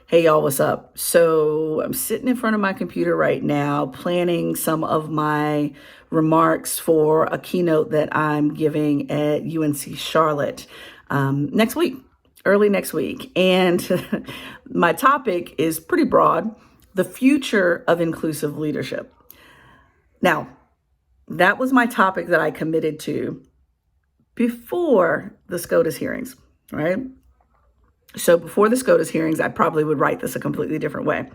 Hey y'all, what's up? So I'm sitting in front of my computer right now, planning some of my remarks for a keynote that I'm giving at UNC Charlotte next week, early next week. And my topic is pretty broad: the future of inclusive leadership. Now, that was my topic that I committed to before the SCOTUS hearings, right? So before the SCOTUS hearings, I probably would write this a completely different way.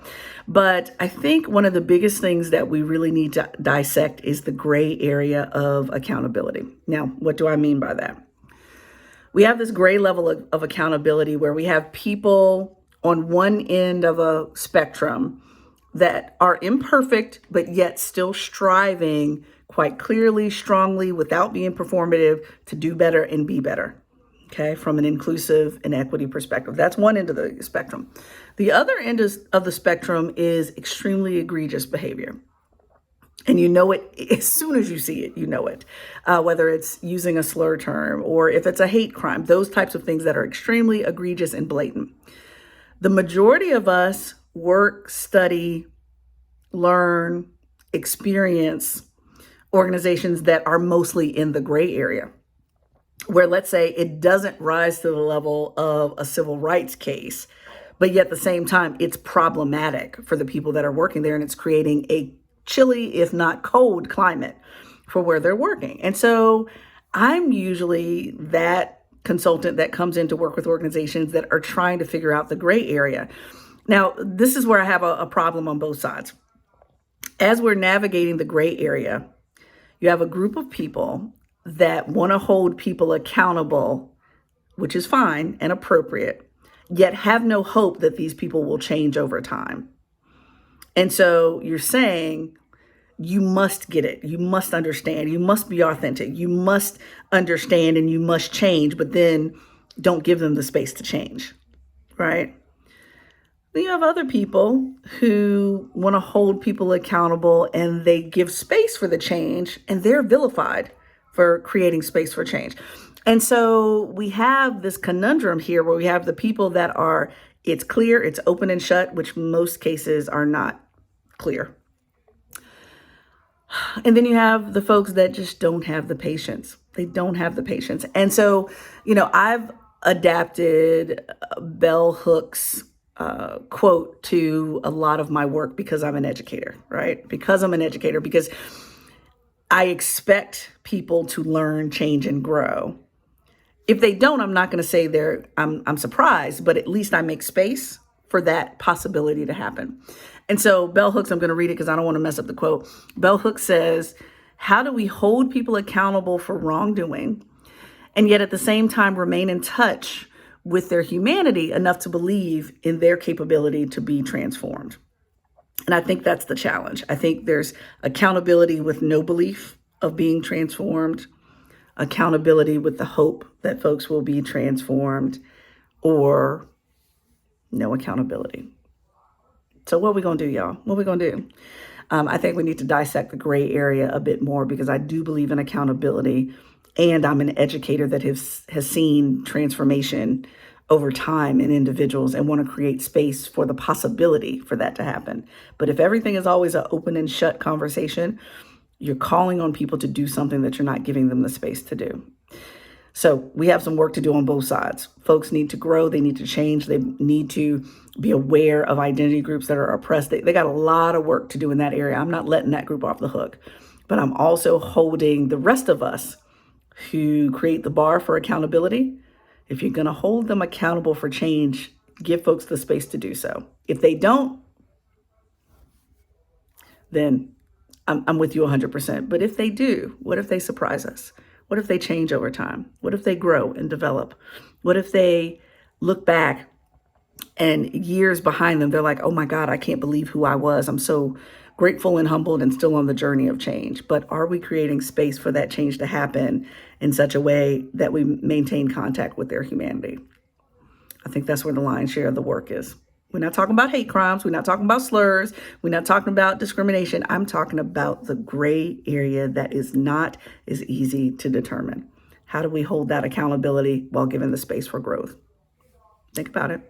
But I think one of the biggest things that we really need to dissect is the gray area of accountability. Now, what do I mean by that? We have this gray level of accountability where we have people on one end of a spectrum that are imperfect, but yet still striving quite clearly, strongly, without being performative, to do better and be better. Okay, from an inclusive and equity perspective. That's one end of the spectrum. The other end of the spectrum is extremely egregious behavior. And you know it as soon as you see it, you know it. Whether it's using a slur term or if it's a hate crime, those types of things that are extremely egregious and blatant. The majority of us work, study, learn, experience organizations that are mostly in the gray area, where, let's say, it doesn't rise to the level of a civil rights case, but yet at the same time, it's problematic for the people that are working there, and it's creating a chilly, if not cold, climate for where they're working. And so I'm usually that consultant that comes in to work with organizations that are trying to figure out the gray area. Now, this is where I have a problem on both sides. As we're navigating the gray area, you have a group of people that want to hold people accountable, which is fine and appropriate, yet have no hope that these people will change over time. And so you're saying you must get it. You must understand. You must be authentic. You must understand and you must change, but then don't give them the space to change, right? Then you have other people who want to hold people accountable and they give space for the change, and they're vilified for creating space for change. And so we have this conundrum here where we have the people that are, it's clear, it's open and shut, which most cases are not clear. And then you have the folks that just don't have the patience. They don't have the patience. And so, I've adapted Bell Hooks' quote to a lot of my work because I'm an educator, right? Because I expect people to learn, change, and grow. If they don't, I'm not going to say I'm surprised, but at least I make space for that possibility to happen. And so Bell Hooks, I'm going to read it because I don't want to mess up the quote. Bell Hooks says, "How do we hold people accountable for wrongdoing and yet at the same time remain in touch with their humanity enough to believe in their capability to be transformed?" And I think that's the challenge. I think there's accountability with no belief of being transformed, accountability with the hope that folks will be transformed, or no accountability. So what are we going to do, y'all? What are we going to do? I think we need to dissect the gray area a bit more because I do believe in accountability, and I'm an educator that has seen transformation over time in individuals and want to create space for the possibility for that to happen. But if everything is always an open and shut conversation, you're calling on people to do something that you're not giving them the space to do. So we have some work to do on both sides. Folks need to grow. They need to change. They need to be aware of identity groups that are oppressed. They got a lot of work to do in that area. I'm not letting that group off the hook, but I'm also holding the rest of us who create the bar for accountability. If you're going to hold them accountable for change, give folks the space to do so. If they don't, then I'm with you 100%. But if they do, what if they surprise us? What if they change over time? What if they grow and develop? What if they look back and years behind them, they're like, oh my God, I can't believe who I was. I'm so grateful and humbled and still on the journey of change. But are we creating space for that change to happen in such a way that we maintain contact with their humanity? I think that's where the lion's share of the work is. We're not talking about hate crimes. We're not talking about slurs. We're not talking about discrimination. I'm talking about the gray area that is not as easy to determine. How do we hold that accountability while giving the space for growth? Think about it.